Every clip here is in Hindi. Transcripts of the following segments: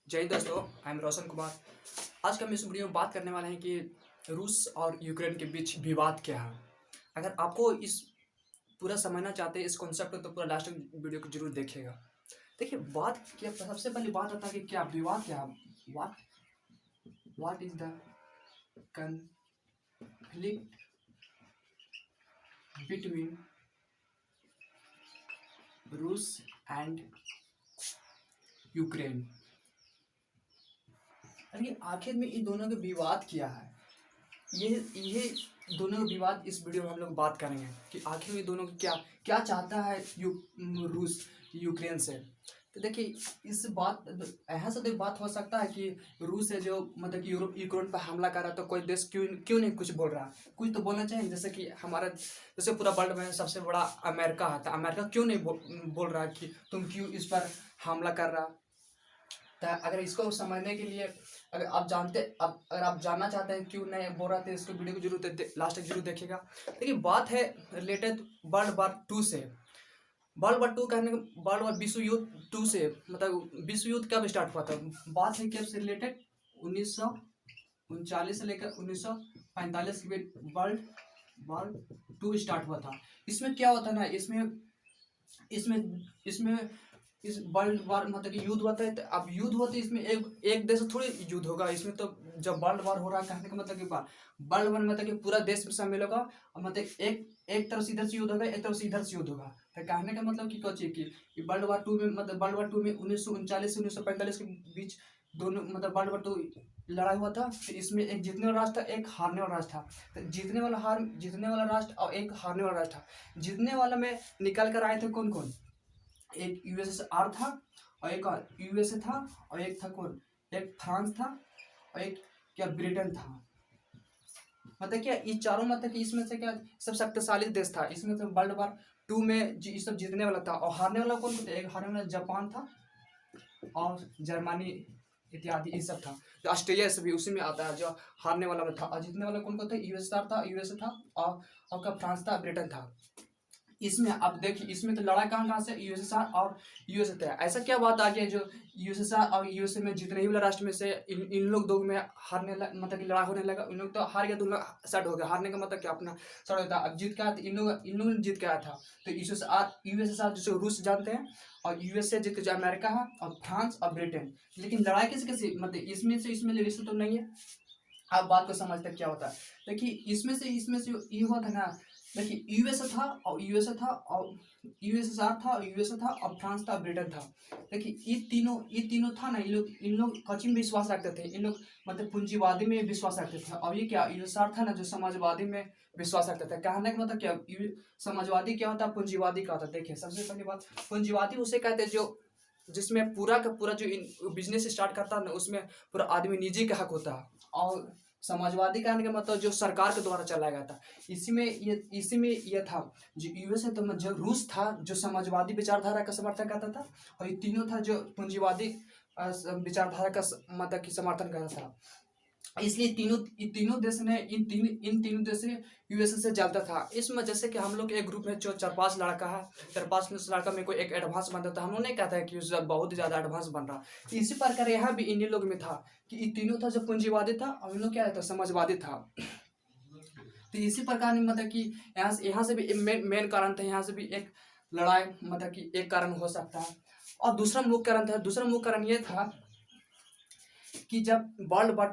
जय हिंद दोस्तों, आई एम रोशन कुमार। आज का हम इस वीडियो में बात करने वाले हैं कि रूस और यूक्रेन के बीच विवाद क्या है। अगर आपको इस पूरा समझना चाहते हैं इस कॉन्सेप्ट को तो पूरा लास्ट वीडियो को जरूर देखिएगा। देखिए बात क्या, सबसे पहले बात आता है कि क्या विवाद क्या है। What is the conflict between रूस एंड यूक्रेन। अरे आखिर में इन दोनों का विवाद क्या है, ये दोनों का विवाद इस वीडियो में हम लोग बात करेंगे कि आखिर में दोनों को क्या क्या चाहता है रूस यूक्रेन से। तो देखिए इस बात यहाँ से तो बात हो सकता है कि रूस है जो मतलब कि यूक्रेन पर हमला कर रहा है, तो कोई देश क्यों क्यों नहीं कुछ बोल रहा, कुछ तो बोलना चाहिए। जैसे कि हमारा जैसे पूरा वर्ल्ड में सबसे बड़ा अमेरिका है, तो अमेरिका क्यों नहीं बोल रहा कि तुम क्यों इस पर हमला कर रहा। तो अगर इसको समझने के लिए अगर आप जानना चाहते हैं क्यों नहीं बोल रहा थे, इसको वीडियो को जरूर लास्ट तक जरूर देखिएगा। देखिए बात है रिलेटेड वर्ल्ड वार 2 से। वर्ल्ड वार 2 कहने वर्ल्ड वार विश्व युद्ध 2 से, मतलब विश्व युद्ध कब स्टार्ट हुआ था। बात है कब से रिलेटेड 1939 से लेकर 1945 के बीच वर्ल्ड वार 2 स्टार्ट हुआ था। इसमें क्या होता है ना, इसमें इसमें इसमें इस वर्ल्ड वार मतलब कि युद्ध होता है। तो अब युद्ध होते है इसमें एक देश से थोड़ी युद्ध होगा इसमें। तो जब वर्ल्ड वार हो रहा है कहने का मतलब कि वर्ल्ड वार मतलब कि पूरा देश में शामिल होगा और मतलब एक तरफ से इधर से युद्ध होगा, एक तरफ से इधर से युद्ध होगा। तो कहने का मतलब कि क्या कि वर्ल्ड वार 2 में मतलब वर्ल्ड वार 2 में 1939 से 1945 के बीच दोनों मतलब वर्ल्ड वार 2 लड़ाई हुआ था। तो इसमें एक जीतने वाला राष्ट्र था, एक हारने वाला राष्ट्र था। तो जीतने वाला राष्ट्र और एक हारने वाला राष्ट्र था। जीतने वाला में निकल कर आए थे कौन कौन, एक यूएसएसआर था और एक यूएसए था और एक था कौन, एक फ्रांस था और एक क्या ब्रिटेन था। मतलब क्या ये चारों मतलब कि इसमें से क्या सब शक्तिशाली देश था। इसमें से वर्ल्ड वार 2 में ये सब जीतने वाला था। और हारने वाला कौन था, एक हारने वाला जापान था और जर्मनी इत्यादि ये सब था। जो ऑस्ट्रेलिया से भी उसी में आता है जो हारने वाला में था। और जीतने वाला कौन था, यूएसआर था, यूएसए था और का फ्रांस था, ब्रिटेन था। इसमें अब देखिए इसमें तो लड़ाई कहाँ से, यूएसएसआर और यूएसए था। ऐसा क्या बात आ गया जो यूएसएसआर और यूएसए में जितने ही वाला राष्ट्र में से इन लोग दो में मतलब कि लड़ाई होने लगा। इन लोग तो हार गया, तो लोग सेट हो गया। हारने का मतलब क्या अपना सेट होता। अब जीत क्या था, इन लोग ने जीत गया था। तो यूएसएसआर जिसे रूस जानते हैं और यूएसए जीत जो अमेरिका है और फ्रांस और ब्रिटेन। लेकिन लड़ाई किसी मतलब इसमें रिश्ते तो नहीं है। आप बात को समझते क्या होता है। देखिए इसमें से ये हुआ था ना। देखिए यूएसए था और यूएसएसआर था और यूएसए था और फ्रांस था, ब्रिटेन था। देखिए ये तीनों था ना। इन लोग कच्ची में विश्वास रखते थे। इन लोग मतलब पूंजीवादी में विश्वास रखते थे। और ये क्या यूएसएसआर था ना जो समाजवादी में विश्वास रखते थे। कहने का मतलब क्या, समाजवादी क्या होता है, पूंजीवादी क्या होता है। देखिए सबसे पहली बात, पूंजीवादी उसे कहते हैं जो जिसमें पूरा का पूरा जो बिजनेस स्टार्ट करता है ना उसमें पूरा आदमी निजी का हक होता है। और समाजवादी कहने का मतलब जो सरकार के द्वारा चलाया गया था। इसी में ये था जो यूएस है, तो जो रूस था जो समाजवादी विचारधारा का समर्थन करता था। और ये तीनों था जो पूंजीवादी विचारधारा का मतलब की समर्थन करता था। इसलिए तीनों देश ने इन तीनों देश से यूएसए से चलता था। इसमें जैसे कि हम लोग एक ग्रुप में जो 4-5 लड़का है, 4-5 लड़का में कोई एक एडवांस बनता था। हम लोग नहीं कहता है कि उसका बहुत ज़्यादा एडवांस बन रहा। इसी प्रकार यहाँ भी इन लोग में था कि ये तीनों था जो पूंजीवादी था और इन लोग क्या था, समाजवादी था। तो इसी प्रकार मतलब कि यहाँ से भी मेन कारण था। यहाँ से भी एक लड़ाई मतलब कि एक कारण हो सकता है। और दूसरा मुख्य कारण ये था कि जब वर्ल्ड वार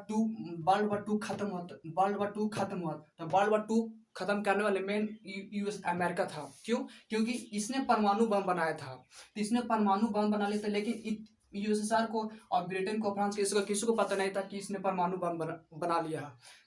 टू खत्म हुआ तो वर्ल्ड वार 2 खत्म करने वाले मेन यूएस अमेरिका था। क्यों, क्योंकि इसने परमाणु बम बनाया था। तो इसने परमाणु बम बना लिया था। लेकिन यूएसएसआर को और ब्रिटेन को, फ्रांस को, किसी को पता नहीं था कि इसने परमाणु बम बना लिया।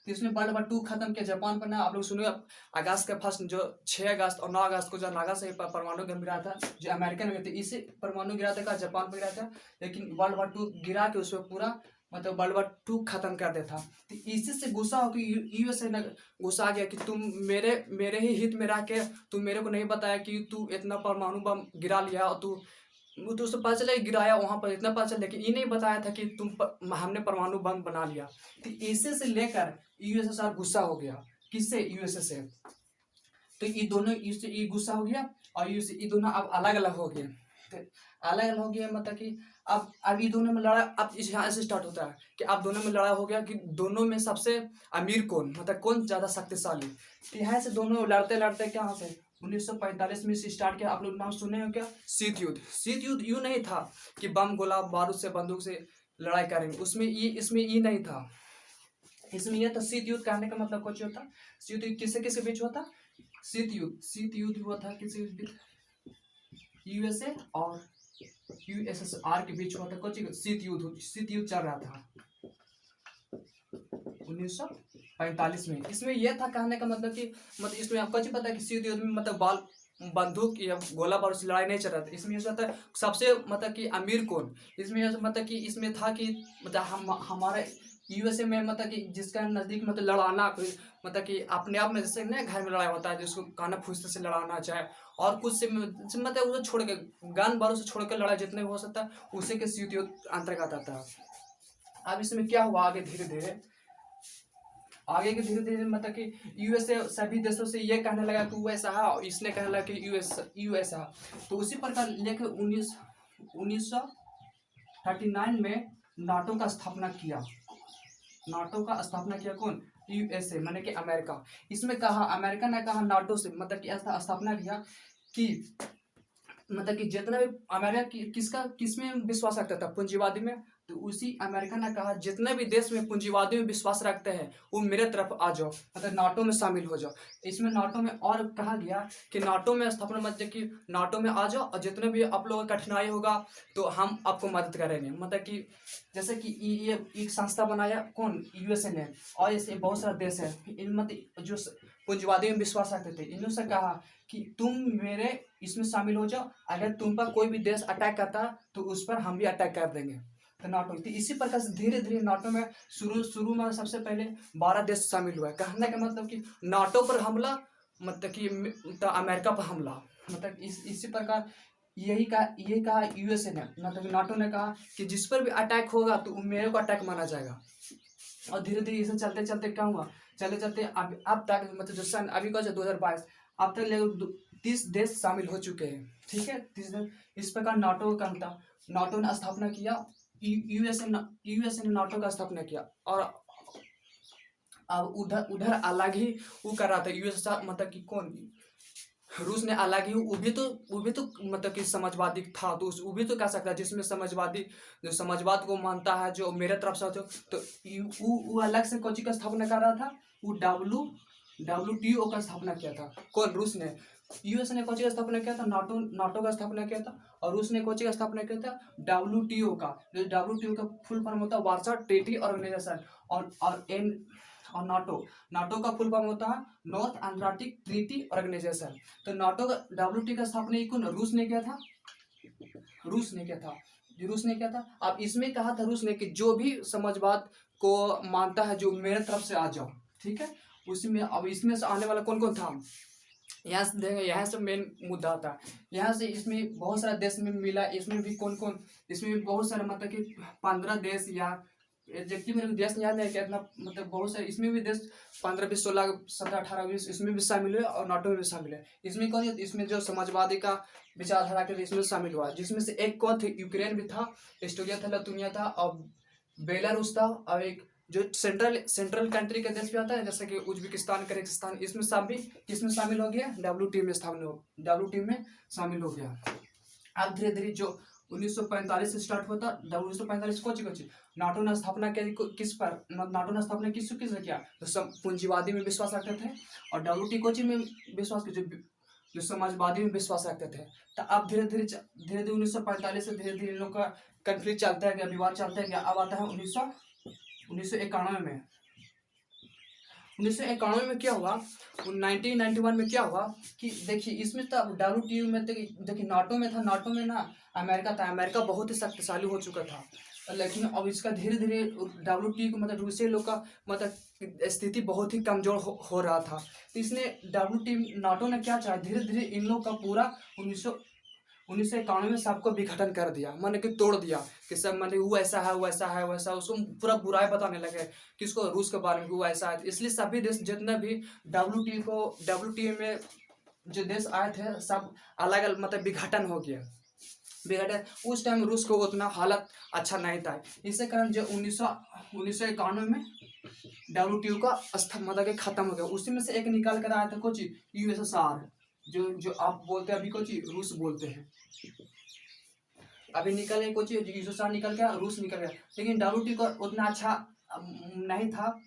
तो इसने वर्ल्ड वार 2 खत्म किया। जापान पर ना आप लोग सुनिए, अगस्त के फर्स्ट जो 6 अगस्त और 9 अगस्त को जो नागासाकी पर परमाणु बम गिरा था जो अमेरिकन में थे, इसे परमाणु गिरा था जापान पर गिरा था। लेकिन वर्ल्ड वार 2 गिरा के उसमें पूरा मतलब वर्ल्ड वार 2 खत्म कर देता। तो इसी से गुस्सा होकर यूएसए ने गुस्सा आ गया कि तुम मेरे ही हित में रह के तुम मेरे को नहीं बताया कि तू इतना परमाणु बम गिरा लिया। और तू उससे पता चला गिराया वहां पर इतना पता चला, लेकिन ये नहीं बताया था कि हमने परमाणु बम बना लिया। तो इसी से लेकर यूएसएसआर गुस्सा हो गया। किससे, यूएसए से। तो ये दोनों ये गुस्सा हो गया और ये दोनों अब अलग अलग हो गए। तो अलग अलग हो गया, मतलब कि अब ये दोनों में लड़ा, अब इस यहाँ से स्टार्ट होता है कि अब दोनों में लड़ा हो गया कि दोनों में सबसे अमीर कौन, मतलब कौन ज़्यादा शक्तिशाली। तो यहाँ से दोनों लड़ते लड़ते कहाँ से 1945 में से स्टार्ट किया। आप लोग नाम सुने हो क्या? शीत युद्ध। शीत युद्ध यूँ नहीं था कि बम गोला बारूद से बंदूक से लड़ाई करेंगे, उसमें ये इसमें ये नहीं था। इसमें यह था शीत युद्ध कहने का मतलब कुछ होता, शीत युद्ध किससे किसके बीच होता? शीत युद्ध हुआ था किसी यूएसए और यूएसएसआर के बीच हुआ था। कुछ शीत युद्ध चल रहा था 1945 में। इसमें यह था कहने का मतलब कि मतलब इसमें आपको अच्छी पता है कि शीत युद्ध में मतलब बंदूक या गोला बारूद से लड़ाई नहीं चल रहा था। इसमें यह था सबसे मतलब कि अमीर कौन। इसमें मतलब कि इसमें था कि मतलब हमारे यूएसए में मतलब कि जिसका नज़दीक मतलब लड़ाना मतलब कि अपने आप में जैसे ना घर में लड़ाई होता है जिसको काना फूसते से लड़ाना चाहे और कुछ से मतलब उसे छोड़ के गन बारूद से छोड़ कर लड़ाई जितने हो सकता है उसी के शीत युद्ध अंतर्गत आता है। अब इसमें क्या हुआ आगे धीरे धीरे मतलब कि यूएसए सभी देशों से ये कहने लगा कि यूएस है और इसने कहने लगा कि यूएस है। तो उसी प्रकार लेकर 1939 में नाटो का स्थापना किया। कौन? यूएसए माने कि अमेरिका। इसमें कहा अमेरिका ने कहा नाटो से मतलब कि ऐसा स्थापना किया कि मतलब कि जितना भी अमेरिका किसमें विश्वास रखता था? पूंजीवादी में। तो उसी अमेरिका ने कहा जितने भी देश में पूंजीवादी में विश्वास रखते हैं वो मेरे तरफ आ जाओ, मतलब नाटो में शामिल हो जाओ। इसमें नाटो में और कहा गया कि नाटो में स्थापना मतलब कि नाटो में आ जाओ और जितने भी आप लोगों का कठिनाई होगा तो हम आपको मदद करेंगे। मतलब कि जैसे कि ये एक संस्था बनाया कौन? यूएसए ने। और ऐसे बहुत सारा देश है इन मतलब जो पूंजीवादी में विश्वास रखते थे, इन्होंने से कहा कि तुम मेरे इसमें शामिल हो जाओ, अगर तुम पर कोई भी देश अटैक करता तो उस पर हम भी अटैक कर देंगे। तो नाटो तो इसी प्रकार से धीरे धीरे नाटो में शुरू में सबसे पहले 12 देश शामिल हुआ। कहने का मतलब कि नाटो पर हमला मतलब कि तो अमेरिका पर हमला, मतलब इसी प्रकार यही कहा यूएसए ने, मतलब नाटो ने कहा कि जिस पर भी अटैक होगा तो मेरे को अटैक माना जाएगा। और धीरे धीरे इसे चलते चलते क्या हुआ, चलते चलते अब तक मतलब जो सन अभी का 2022 अब तक लगभग 30 देश शामिल हो चुके हैं। ठीक है, 30 देश। इस प्रकार नाटो का था, नाटो ने स्थापना किया, यूएसए ने नाटो का स्थापना किया। और अब उधर अलग ही वो कर रहा था यूएस मतलब कि कौन? रूस ने अलग ही वो भी तो मतलब कि समाजवादी था, तो वो भी तो कह सकता है जिसमें समाजवादी जो समाजवाद को मानता है जो मेरे तरफ से तो वो अलग से कोची का स्थापना कर रहा था। वो WTO का स्थापना किया था। कौन? रूस ने। यूएस ने कोची का स्थापना किया था, नाटो का स्थापना किया था। और रूस ने कोची का स्थापना किया था WTO का। जो WTO का फुल फॉर्म होता है वार्सा ट्रीटी ऑर्गेनाइजेशन। और नाटो का फुल फॉर्म होता है नॉर्थ अटलांटिक ट्रीटी ऑर्गेनाइजेशन। तो नाटो का WTO का स्थापना कौन? रूस ने किया था। रूस ने किया था। अब इसमें कहा था रूस ने कि जो भी समाजवाद को मानता है जो मेरे तरफ से आ जाओ। ठीक है, उसी में अब इसमें से आने वाला कौन कौन था यहाँ से देखेंगे। यहाँ से मेन मुद्दा था, यहाँ से इसमें बहुत सारा देश में मिला। इसमें भी कौन कौन, इसमें भी बहुत सारा मतलब कि 15 देश या एग्जैक्टली मेरे को देश याद नहीं कितना, मतलब बहुत सारे इसमें भी देश 15 20 16 17 18 20 इसमें भी शामिल हुए और नाटो में भी शामिल है। इसमें कौन है? इसमें जो समाजवादी का विचारधारा के लिए इसमें शामिल हुआ, जिसमें से एक कौन थे? यूक्रेन भी था, एस्टोनिया था, लिथुआनिया था और बेलारूस था। और एक जो सेंट्रल कंट्री का देश भी आता है जैसे कि उज्बेकिस्तान, कजाकिस्तान, इसमें सब भी किसमें शामिल हो गया? WTO में शामिल हो गया। अब धीरे धीरे जो 1945 से स्टार्ट होता, 1945 कोची नाटो ने स्थापना किस पर? नाटो ने स्थापना किस किया? तो सब पूंजीवादी में विश्वास रखते थे और WTO कोची में विश्वास जो समाजवादी में विश्वास रखते थे। तो अब धीरे धीरे 1945 से धीरे धीरे इन लोग का कंफ्लिक्ट चलता है गया, विवाद चलता है गया। अब आता है 1991 में। 1991 में क्या हुआ? 1991 में क्या हुआ कि देखिए इसमें तो WTO में देखिए नाटो में था, नाटो में ना अमेरिका था। अमेरिका बहुत ही शक्तिशाली हो चुका था, लेकिन अब इसका धीरे धीरे WTO को मतलब रूसी लोग का मतलब स्थिति बहुत ही कमजोर हो रहा था। तो इसने WTO नाटो ने क्या चाहा, धीरे धीरे इन लोग का पूरा 1991 में सबको विघटन कर दिया, माने कि तोड़ दिया कि सब माने वो ऐसा है वैसा उसको पूरा बुराई बताने लगे किसको? रूस के बारे में, वो ऐसा है। इसलिए सभी देश जितने भी WTO में जो देश आए थे सब अलग अलग मतलब विघटन हो गया। बिगड़ा। उस टाइम रूस को उतना हालत अच्छा नहीं था। इसके कारण जो 1991 में WTO का मतलब कि खत्म हो गया। उसी में से एक निकाल कर आया था कुछ USSR, जो आप बोलते हैं अभी कुछ रूस बोलते हैं। अभी निकल गया कुछ USSR निकल गया, रूस निकल गया, लेकिन WTO का उतना अच्छा नहीं था,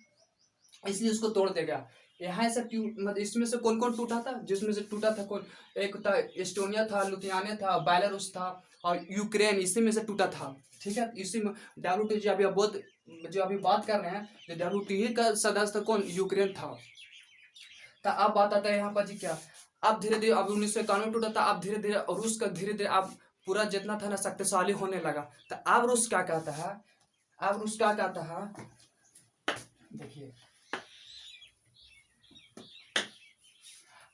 इसलिए उसको तोड़ दे गया। यहाँ से मतलब इसमें से कौन कौन टूटा था? जिसमें से टूटा था कौन? एक था एस्टोनिया था, लिथुआनिया था, बेलारूस था और यूक्रेन, इसी में से टूटा था। ठीक है, इसी में WTO जो अभी बात कर रहे हैं, जो WTO का सदस्य कौन? यूक्रेन था। तो अब बात आता है यहाँ पर जी क्या, अब धीरे धीरे, अब 1991 टूटा था, अब धीरे धीरे रूस का धीरे धीरे अब पूरा जितना था ना शक्तिशाली होने लगा। तो अब रूस क्या कहता है, अब रूस क्या कहता है, देखिए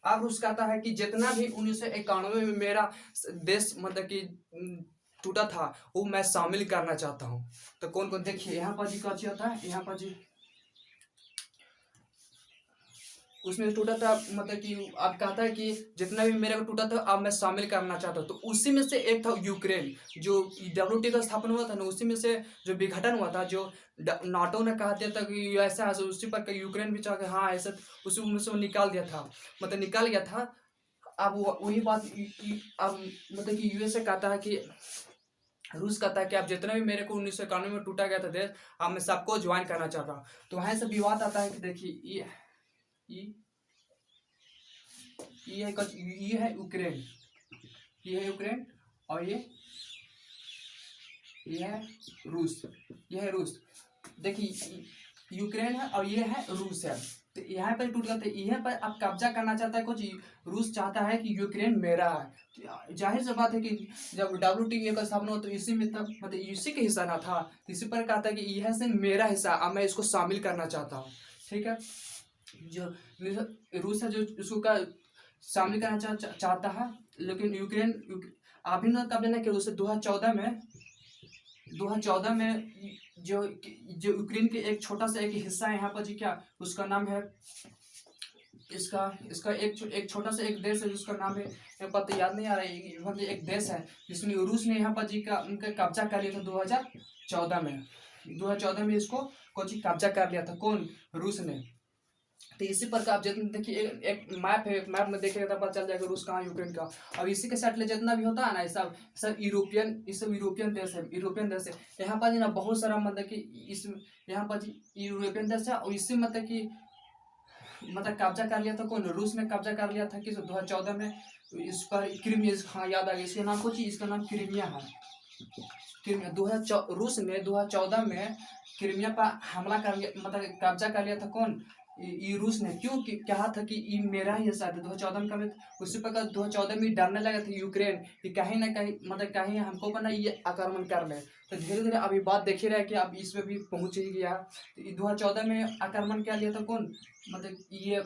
अब रूस कहता है कि जितना भी 1991 में मेरा देश मतलब कि टूटा था वो मैं शामिल करना चाहता हूँ। तो कौन कौन, देखिए यहाँ पर जी क्या होता है, यहाँ पर जी उसमें टूटा था, मतलब कि अब कहता है कि जितना भी मेरे को टूटा था अब मैं शामिल करना चाहता हूँ। तो उसी में से एक था यूक्रेन, जो WTO का स्थापना हुआ था ना, उसी में से जो विघटन हुआ था, जो नाटो ने कहा दिया था कि ऐसा है, उसी पर यूक्रेन भी चाह के हाँ ऐसा, उसी में से वो निकाल दिया था, मतलब निकाल गया था। अब वही बात अब मतलब कि USA कहता है कि रूस कहता है कि अब जितना भी मेरे को 1991 में टूटा गया था देश, अब मैं सबको ज्वाइन करना चाहता हूँ। तो वहाँ से विवाद आता है कि देखिए ये है यूक्रेन, ये है यूक्रेन और ये है रूस, ये है रूस। देखिए यूक्रेन है और ये है रूस है। तो यहाँ पर टूट गया, तो यहाँ पर अब कब्जा करना चाहता है कुछ, रूस चाहता है कि यूक्रेन मेरा है। तो जाहिर सी बात है कि जब WTO का स्थापना हो तो इसी में तब मतलब इसी के हिस्सा ना था, इसी पर कहता है कि यह से मेरा हिस्सा, अब मैं इसको शामिल करना चाहता हूँ। ठीक है, जो रूस है जो इसको का शामिल करना चाहता है, लेकिन यूक्रेन अभी ना कब लेना कि उसे 2014 में जो यूक्रेन के एक छोटा सा एक हिस्सा है यहाँ पर जी क्या उसका नाम है, इसका एक छोटा सा एक देश है जिसका नाम है, पता याद नहीं आ रहा है, मतलब एक देश है जिसमें रूस ने यहाँ पर जी का उनका कब्जा कर लिया था 2014 में इसको कुछ कब्जा कर लिया था, कौन? रूस ने। तो इसी प्रकार आप जितना देखिए एक मैप है, मैप में देखिएगा पता चल जाएगा रूस कहाँ, यूक्रेन का। अब इसी के सेटल जितना भी होता है ना, सब सब यूरोपियन देश है, यूरोपियन देश है। यहाँ पर ना बहुत सारा मतलब कि इस यहाँ पर यूरोपियन देश है, और इससे मतलब कि मतलब कब्जा कर लिया था कौन? रूस ने कब्जा कर लिया था कि 2014 में इस पर क्रीमिया, हाँ याद आ गया, इसका नाम कुछ, इसका नाम क्रीमिया है। क्रीमिया रूस ने 2014 में क्रीमिया पर हमला कर लिया, मतलब कब्जा कर लिया था कौन? ये रूस ने। क्यों कहा था कि ये मेरा ही हिस्सा था 2014 का में, उसी प्रकार 2014 में डरने लगा था यूक्रेन कि कहीं ना कहीं मतलब कहीं हमको बना ये आक्रमण कर ले। तो धीरे धीरे अभी बात देखी रहे कि अब इसमें भी पहुंच ही गया। तो 2014 में आक्रमण कर लिया था कौन? मतलब ये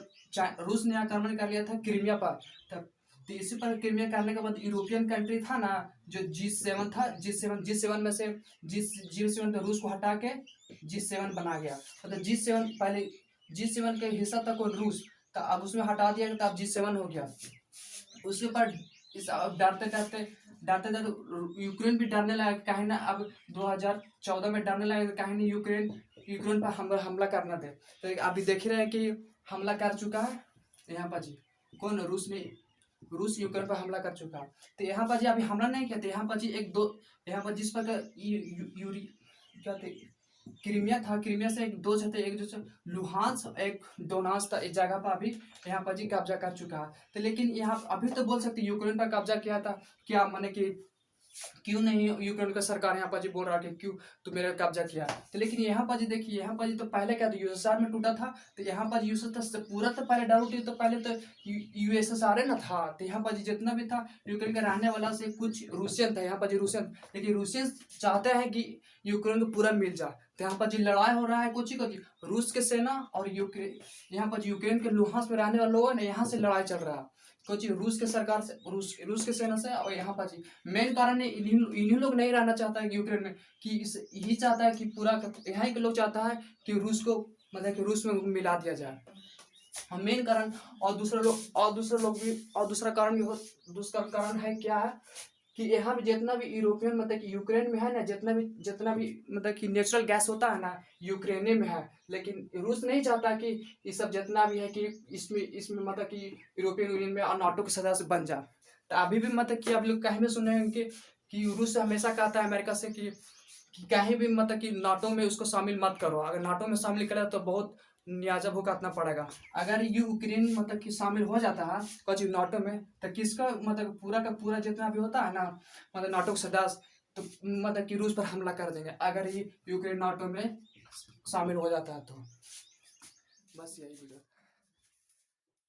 रूस ने आक्रमण कर लिया था क्रीमिया पर। तो इसी पर क्रीमिया करने के बाद यूरोपियन कंट्री था ना, जो G7 था, G7 में से G7 तो रूस को हटा के G7 बना गया। मतलब G7 पहले G7 का हिस्सा था कौन? रूस। तो अब उसमें हटा दिया तो अब G7 हो गया। उसके ऊपर इस अब डरते डरते यूक्रेन भी डरने लगा, कहीं ना अब 2014 में डरने लगा कहीं नहीं यूक्रेन पर हमला करना थे। तो अभी देख रहे हैं कि हमला कर चुका है यहाँ पर जी कौन? रूस यूक्रेन पर हमला कर चुका है। तो यहाँ पर जी अभी हमला नहीं किया था, यहाँ पर जी यहाँ पर जिस पर क्या थे, क्रीमिया था, क्रीमिया से एक दो थे, एक जो लुहांस एक डोनास था, इस जगह पर अभी यहाँ पर जी कब्जा कर चुका है। तो लेकिन यहाँ अभी तो बोल सकते यूक्रेन पर कब्जा किया था, क्या माने कि क्यों नहीं यूक्रेन का सरकार यहाँ पर जी बोल रहा कि क्यों तो मेरा कब्जा किया। तो लेकिन यहाँ पर जी देखिए, यहाँ पर जी तो पहले क्या था, USSR में टूटा था। तो यहाँ पर USSR पूरा तो पहले WTO तो पहले तो USSR ना था। तो यहाँ पर जी जितना भी था यूक्रेन का रहने वाला से कुछ रूसियन था, यहाँ पर जी रूसियन, लेकिन रूसियन चाहते हैं कि यूक्रेन को पूरा मिल जाए। तो यहाँ पर जी लड़ाई हो रहा है कुछ ही रूस के सेना और यूक्रेन, यहाँ पर यूक्रेन के लुहांस में रहने वाले लोगों ने यहाँ से लड़ाई चल रहा है कुछ रूस के सरकार से, रूस के सेना से। और यहाँ पर जी मेन कारण है इन्हीं लोग नहीं रहना चाहता है यूक्रेन में, कि यही चाहता है कि पूरा यहाँ के लोग चाहता है कि रूस को मतलब कि रूस में मिला दिया जाए, हम मेन कारण। और दूसरा कारण भी दूसरा कारण है क्या है कि यहाँ भी जितना भी यूरोपियन मतलब कि यूक्रेन में है ना, जितना भी मतलब कि नेचुरल गैस होता है ना, यूक्रेन में है। लेकिन रूस नहीं चाहता कि ये सब जितना भी है कि इसमें इसमें मतलब कि यूरोपियन यूनियन में और नाटो के सदस्य बन जाए। तो अभी भी मतलब कि आप लोग कहीं भी सुने हैं कि रूस हमेशा कहता है अमेरिका से कि कहीं भी मतलब कि नाटो में उसको शामिल मत करो। अगर नाटो में शामिल करा तो बहुत लिहाजा भुगतना पड़ेगा। अगर यूक्रेन मतलब कि शामिल हो जाता है कुछ नाटो में, तो किसका मतलब पूरा का पूरा जितना भी होता है ना मतलब नाटो के सदस्य, तो मतलब कि रूस पर हमला कर देंगे अगर ये यूक्रेन नाटो में शामिल हो जाता है तो। बस यही वीडियो।